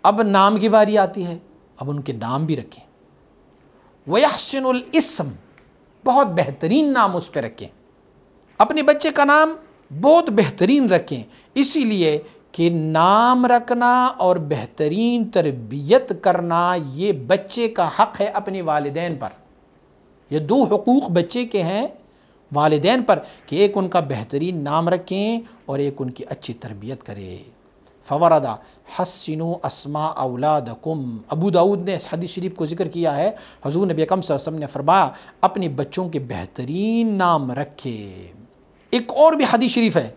اب نام کی باری آتی ہے، اب ان کے نام بھی رکھیں۔ وَيَحْسِنُ الْإِسْمَ، بہت بہترین نام اس پہ رکھیں، اپنے بچے کا نام بہت بہترین رکھیں، اسی لیے کہ نام رکھنا اور بہترین تربیت کرنا یہ بچے کا حق ہے اپنے والدین پر۔ یہ دو حقوق بچے کے ہیں والدین پر کہ ایک ان کا بہترین نام رکھیں اور ایک ان کی اچھی تربیت کرے۔ فورد حسنوا اسماء اولادکم، ابو داؤد نے اس حدیث شریف کو ذکر کیا ہے، حضور نبی اکرم صلی اللہ علیہ وسلم نے فرمایا اپنے بچوں کے بہترین نام رکھے۔ ایک اور بھی حدیث شریف ہے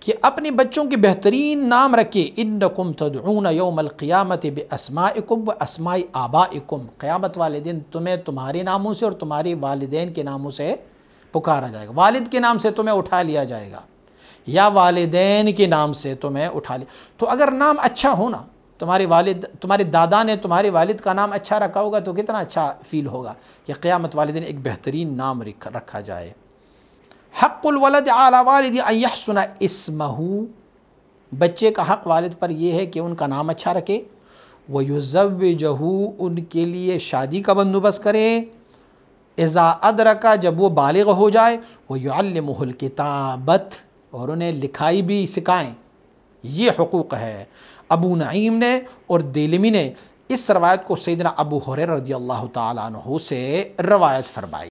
کہ اپنے بچوں کے بہترین نام رکھے، انکم تدعون یوم القیامت باسمائکم و اسماء آبائکم، قیامت والے دن تمہیں تمہارے ناموں سے اور تمہارے والدین کے ناموں سے پکارا جائے گا۔ والد کے نام سے تمہیں اٹھا لیا جائے گا یا والدین کے نام سے تمہیں اٹھا لیا۔ تو اگر نام اچھا ہونا، تمہارے دادا نے تمہارے والد کا نام اچھا رکھا ہوگا تو کتنا اچھا فیل ہوگا کہ قیامت والے دن ایک بہترین نام رکھا جائے۔ حق الولد علی والد ان یحسن اسمہ، بچے کا حق والد پر یہ ہے کہ ان کا نام اچھا رکھے، وَيُزَوِّجَهُ، ان کے لیے شادی کا بندوبست کرے، اذا ادرکا، جب وہ بالغ ہو جائے، وَيُعَلِّمُهُ الْكِتَابَةَ، اور انہیں لکھائی بھی سکھائیں، یہ حقوق ہے۔ ابو نعیم نے اور دیلمی نے اس روایت کو سیدنا ابو ہریرہ رضی اللہ تعالیٰ عنہ سے روایت فرمائی۔